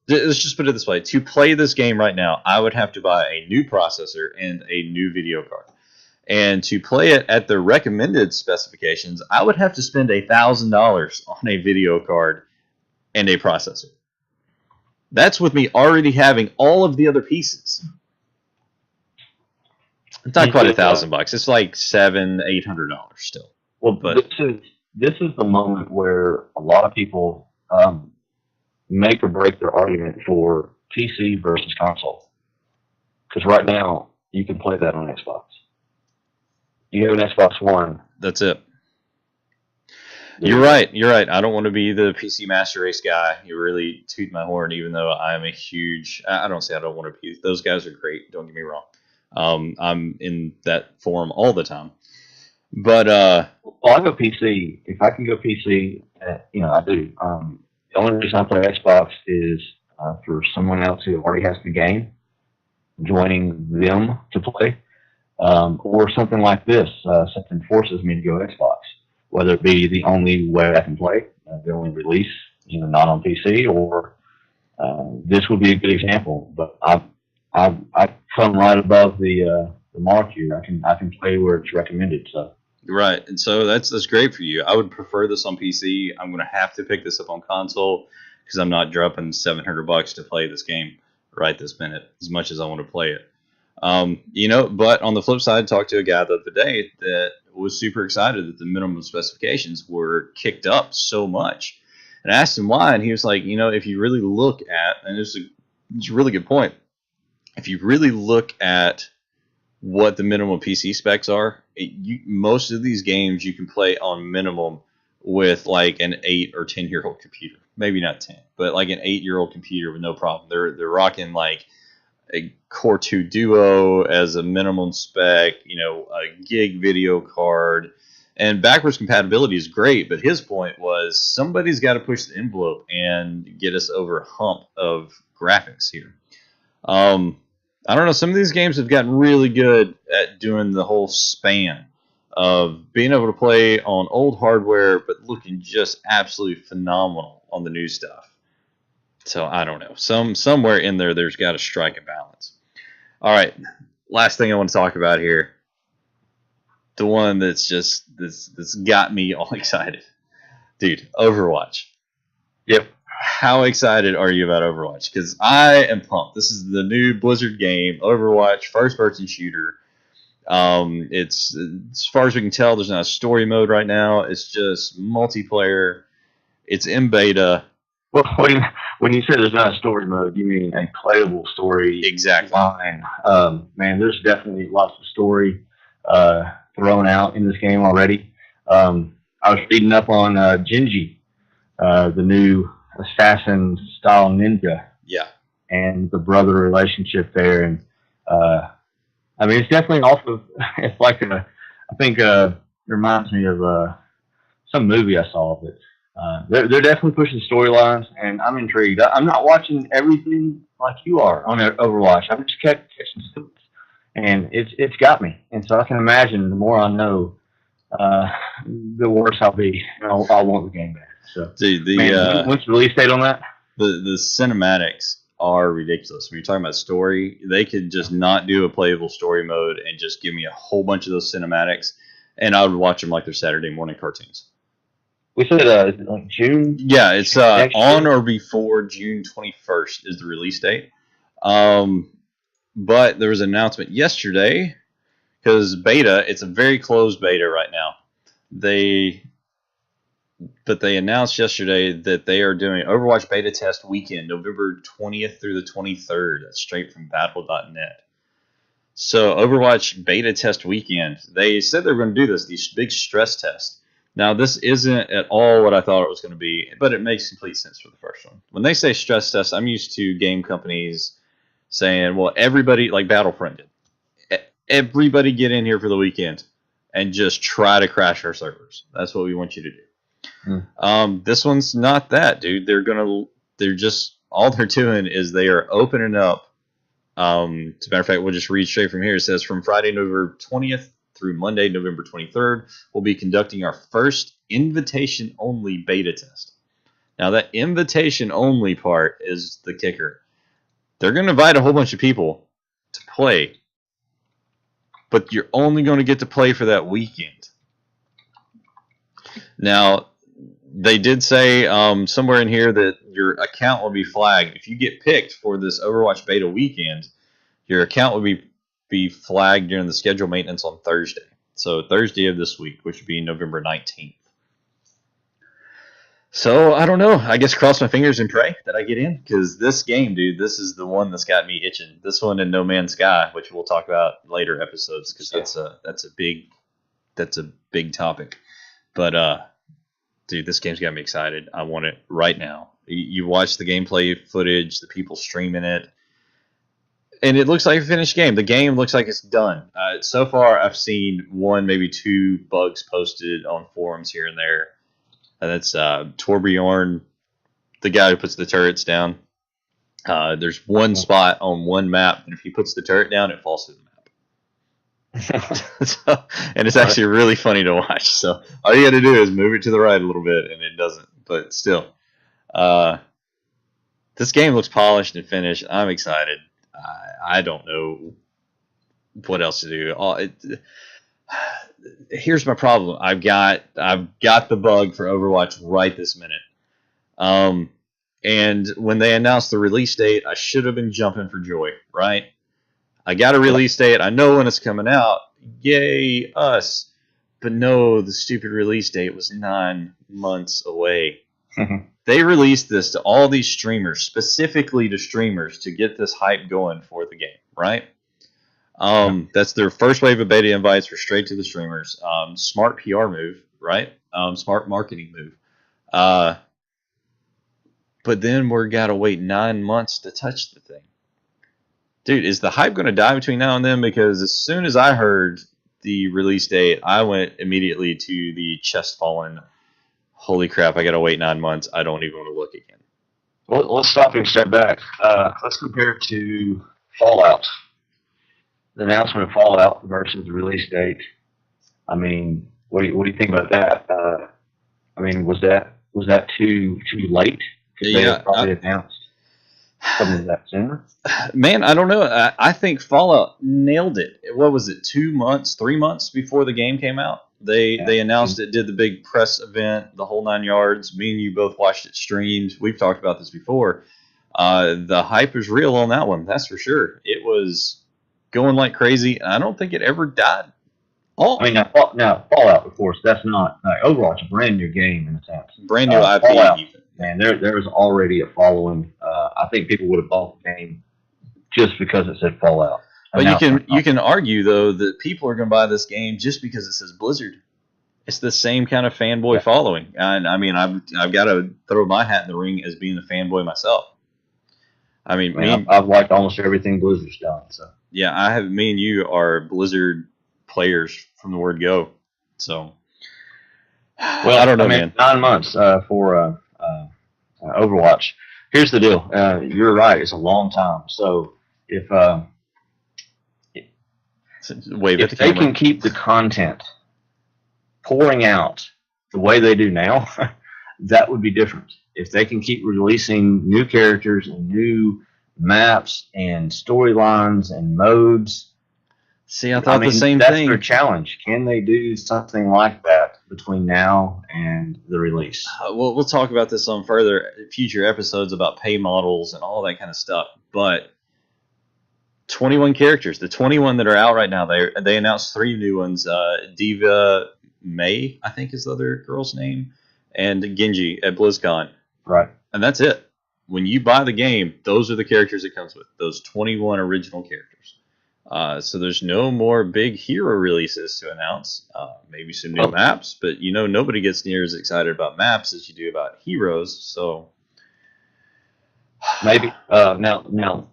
let's just put it this way. To play this game right now, I would have to buy a new processor and a new video card. And to play it at the recommended specifications, I would have to spend $1,000 on a video card and a processor. That's with me already having all of the other pieces. It's not quite $1,000. It's like $700-800 still. Well, but this is the moment where a lot of people make or break their argument for PC versus console. Because right now you can play that on Xbox. You have an Xbox One. That's it. You're right. I don't want to be the PC Master Race guy. You really toot my horn, even though I'm a huge. I don't say I don't want to be. Those guys are great. Don't get me wrong. I'm in that forum all the time. But well, I go PC. If I can go PC, I do. The only reason I play Xbox is for someone else who already has the game, joining them to play, or something like this. Something forces me to go Xbox, whether it be the only way I can play, the only release, not on PC, or this would be a good example. But I come right above the mark here. I can play where it's recommended. So. Right, and so that's great for you. I would prefer this on PC. I'm going to have to pick this up on console because I'm not dropping $700 to play this game right this minute, as much as I want to play it. But on the flip side, I talked to a guy the other day that was super excited that the minimum specifications were kicked up so much. And I asked him why, and he was like, if you really look at, and it's a really good point, if you really look at what the minimum PC specs are, most of these games you can play on minimum with like an 8 or 10-year-old computer. Maybe not 10, but like an 8-year-old computer with no problem. They're rocking like a Core 2 Duo as a minimum spec, a gig video card. And backwards compatibility is great, but his point was somebody's got to push the envelope and get us over a hump of graphics here. I don't know. Some of these games have gotten really good at doing the whole span of being able to play on old hardware, but looking just absolutely phenomenal on the new stuff. So I don't know. Somewhere in there, there's got to strike a balance. All right, last thing I want to talk about here. The one that's got me all excited, dude. Overwatch. Yep. How excited are you about Overwatch? Because I am pumped. This is the new Blizzard game, Overwatch, first-person shooter. It's as far as we can tell, there's not a story mode right now. It's just multiplayer. It's in beta. Well, when you say there's not a story mode, you mean a playable story? Exactly. Line. Man, there's definitely lots of story thrown out in this game already. I was reading up on Genji, the new assassin-style ninja. Yeah. And the brother relationship there, and I mean, it's definitely off of. It's like I think it reminds me of some movie I saw of it. They're definitely pushing storylines, and I'm intrigued. I'm not watching everything like you are on Overwatch. I'm just catching snippets, and it's got me. And so I can imagine the more I know, the worse I'll be. I'll want the game back. So, dude, when's the release date on that? The cinematics are ridiculous. When you're talking about story, they could just not do a playable story mode and just give me a whole bunch of those cinematics, and I would watch them like they're Saturday morning cartoons. We said like June. Yeah, it's on or before June 21st is the release date. But there was an announcement yesterday because beta. It's a very closed beta right now. But they announced yesterday that they are doing Overwatch beta test weekend, November 20th through the 23rd. That's straight from battle.net. So Overwatch beta test weekend, they said they were going to do these big stress tests. Now, this isn't at all what I thought it was going to be, but it makes complete sense for the first one. When they say stress test, I'm used to game companies saying, well, everybody, like Battlefront did, everybody get in here for the weekend and just try to crash our servers. That's what we want you to do. This one's not that, dude. All they're doing is they are opening up. As a matter of fact, we'll just read straight from here. It says from Friday, November 20th through Monday, November 23rd, we'll be conducting our first invitation-only beta test. Now, that invitation-only part is the kicker. They're going to invite a whole bunch of people to play, but you're only going to get to play for that weekend. Now, they did say somewhere in here that your account will be flagged. If you get picked for this Overwatch beta weekend, your account will be flagged during the schedule maintenance on Thursday. So Thursday of this week, which would be November 19th. So I don't know. I guess cross my fingers and pray that I get in, because this game, dude, this is the one that's got me itching. This one in No Man's Sky, which we'll talk about later episodes, because that's a big topic. But dude, this game's got me excited. I want it right now. You watch the gameplay footage, the people streaming it, and it looks like a finished game. The game looks like it's done. So far, I've seen one, maybe two bugs posted on forums here and there. And that's Torbjorn, the guy who puts the turrets down. There's one spot on one map, and if he puts the turret down, it falls through the map. And it's actually really funny to watch. So all you got to do is move it to the right a little bit, and it doesn't. But still, this game looks polished and finished. I'm excited. I don't know what else to do. Here's my problem. I've got the bug for Overwatch right this minute. And when they announced the release date, I should have been jumping for joy, right? I got a release date. I know when it's coming out. Yay, us. But no, the stupid release date was 9 months away. They released this to all these streamers, specifically to streamers, to get this hype going for the game, right? That's their first wave of beta invites were straight to the streamers. Smart PR move, right? Smart marketing move. But then we're got to wait 9 months to touch the thing. Dude, is the hype going to die between now and then? Because as soon as I heard the release date, I went immediately to the chest fallen. Holy crap, I got to wait 9 months. I don't even want to look again. Well, let's stop and step back. Let's compare it to Fallout. The announcement of Fallout versus the release date. I mean, what do you think about that? I mean, was that too late? Could they have Yeah, probably announced something that sooner? man, I don't know. I think Fallout nailed it. What was it? 2 months, 3 months before the game came out, Yeah. they announced it. Did the big press event, the whole 9 yards. Me and you both watched it streamed. We've talked about this before. The hype is real on that one. That's for sure. It was going like crazy. I don't think it ever died. I mean, now Fallout, of course, that's not Overwatch, a brand new game in a sense. Brand new IP. Fallout, Even. man, there's already a following. I think people would have bought the game just because it said Fallout. But you can argue though that people are going to buy this game just because it says Blizzard. It's the same kind of fanboy following, and I mean I've got to throw my hat in the ring as being a fanboy myself. I mean, I've liked almost everything Blizzard's done. So yeah, I have. Me and you are Blizzard players from the word go. So, well, I don't know, man. 9 months for Overwatch. Here's the deal. You're right. It's a long time. So if Wave at the they camera. can keep the content pouring out the way they do now, that would be different. If they can keep releasing new characters and new maps and storylines and modes. See, I thought the same that's thing. Their challenge. Can they do something like that between now and the release? We'll talk about this on future episodes about pay models and all that kind of stuff. But 21 characters, the 21 that are out right now, they announced 3 new ones. Diva May, I think is the other girl's name, and Genji at BlizzCon. Right. And that's it. When you buy the game, those are the characters it comes with. Those 21 original characters. So there's no more big hero releases to announce. Maybe some new maps, but nobody gets near as excited about maps as you do about heroes. So maybe now,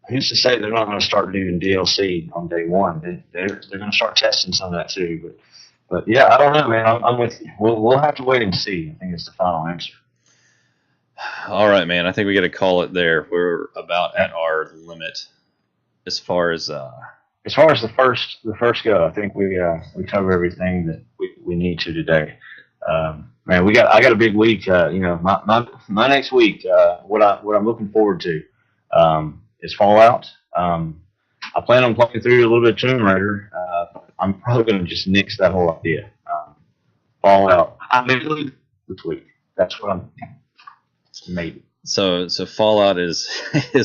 who's to say they're not going to start doing DLC on day one? They're going to start testing some of that too. But yeah, I don't know, man. I'm with you. We'll have to wait and see. I think it's the final answer. All right, man. I think we got to call it there. We're about at our limit. As far as the first go, I think we cover everything that we need to today. Man, I got a big week. My next week, what I'm looking forward to is Fallout. I plan on playing through a little bit of Tomb Raider. I'm probably going to just nix that whole idea. Fallout. I may this week. That's what I'm thinking. Maybe. So Fallout is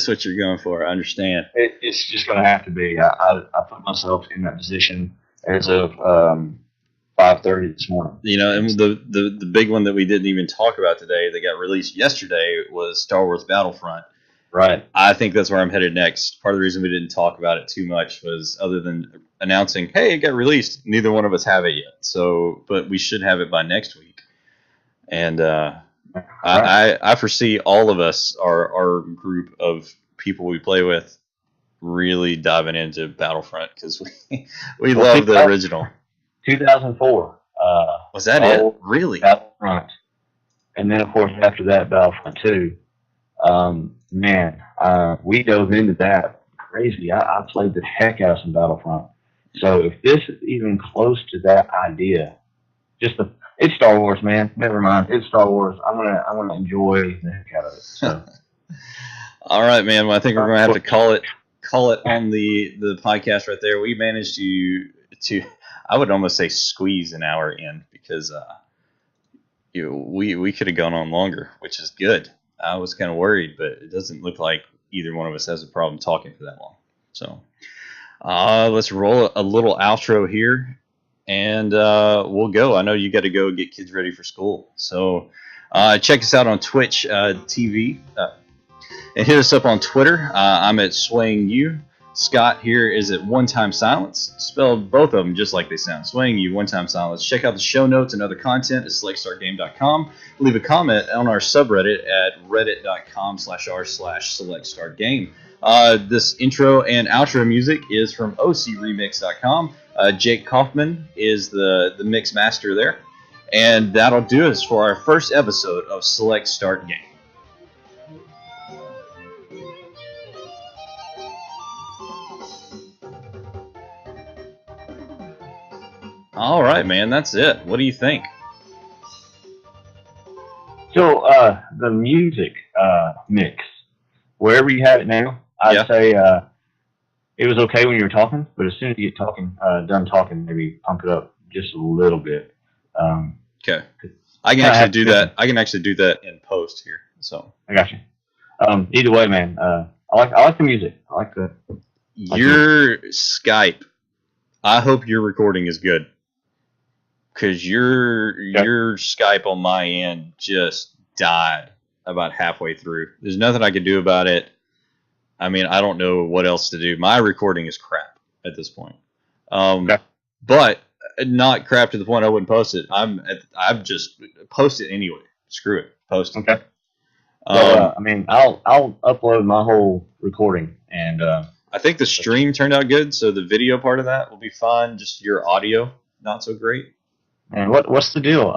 what you're going for. I understand. It's just going to have to be. I put myself in that position as of 5:30 this morning. And the big one that we didn't even talk about today that got released yesterday was Star Wars Battlefront. Right. I think that's where I'm headed next. Part of the reason we didn't talk about it too much was other than announcing, hey, it got released. Neither one of us have it yet. So, but we should have it by next week. And I foresee all of us, our group of people we play with, really diving into Battlefront because we love the original. 2004. Was that it? Really? Battlefront. And then, of course, after that, Battlefront 2. Man, we dove into that crazy. I played the heck out of some Battlefront. So if this is even close to that idea, it's Star Wars, man. Never mind, it's Star Wars. I'm gonna enjoy the heck out of it. So. All right, man. Well, I think we're gonna have to call it on the podcast right there. We managed to I would almost say squeeze an hour in because we could have gone on longer, which is good. I was kind of worried, but it doesn't look like either one of us has a problem talking for that long. So let's roll a little outro here, and we'll go. I know you got to go get kids ready for school. So check us out on Twitch TV, and hit us up on Twitter. I'm at Swaying You. Scott here is at One Time Silence. Spelled both of them just like they sound. Swaying You, One Time Silence. Check out the show notes and other content at selectstartgame.com. Leave a comment on our subreddit at reddit.com/r/selectstartgame. This intro and outro music is from ocremix.com. Jake Kaufman is the mix master there. And that'll do us for our first episode of Select Start Game. All right, man. That's it. What do you think? So the music mix, wherever you have it now, I'd say it was okay when you were talking, but as soon as you get done talking, maybe pump it up just a little bit. Okay. I can actually do that. I can actually do that in post here. So I got you. Either way, man. I like the music. I like the your Skype. I hope your recording is good, because your Skype on my end just died about halfway through. There's nothing I could do about it. I mean, I don't know what else to do. My recording is crap at this point. But not crap to the point I wouldn't post it. I've just post it anyway. Screw it. Post it. Okay. I mean, I'll upload my whole recording, and I think the stream turned out good, so the video part of that will be fine. Just your audio, not so great. And what's the deal?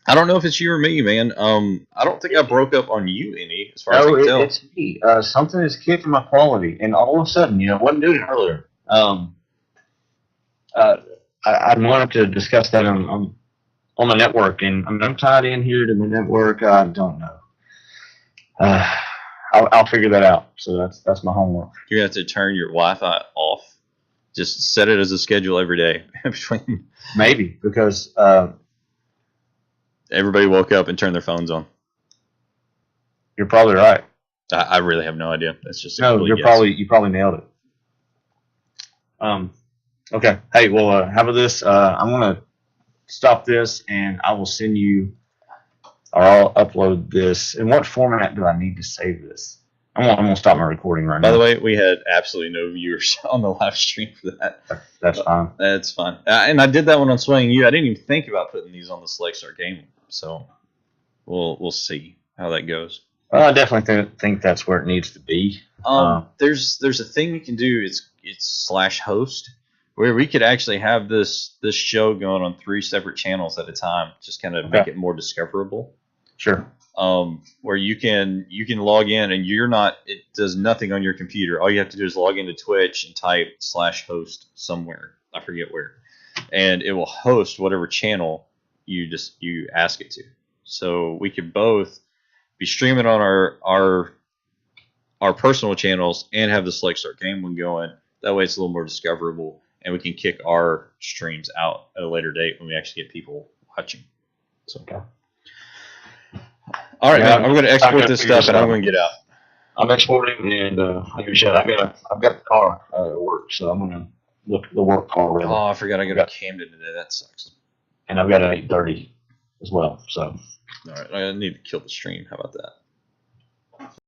I don't know if it's you or me, man. I don't think I broke up on you any, as far as I can tell. It's me. Something is kicking my quality, and all of a sudden, wasn't doing it earlier. I wanted to discuss that on my network, and I'm tied in here to the network. I don't know. I'll figure that out. So that's my homework. You're gonna have to turn your Wi-Fi off. Just set it as a schedule every day. Maybe, because everybody woke up and turned their phones on. You're probably right. I really have no idea. That's just you probably nailed it. Okay. Hey, well, how about this? I'm gonna stop this, and I will send you, or I'll upload this. In what format do I need to save this? I'm gonna stop my recording right now. By the way, we had absolutely no viewers on the live stream for that. That's fine. That's fine. And I did that one on Swaying You. I didn't even think about putting these on the Select Start Gaming. So we'll see how that goes. Well, I definitely think that's where it needs to be. There's a thing we can do. It's /host, where we could actually have this show going on 3 separate channels at a time. Just kind of make it more discoverable. Sure. Where you can log in, and it does nothing on your computer. All you have to do is log into Twitch and type /host somewhere. I forget where, and it will host whatever channel you ask it to. So we could both be streaming on our personal channels and have the Select Start Game one going. That way it's a little more discoverable, and we can kick our streams out at a later date when we actually get people watching. So. Okay. All right, man. I'm going to export this stuff, and I'm going to get out. I'm exporting, and I'll give you a shout. I've got the car at work, so I'm going to look at the work car. Rather. Oh, I forgot I got to Camden today. That sucks. And I've got an 8:30 as well. So. All right, I need to kill the stream. How about that?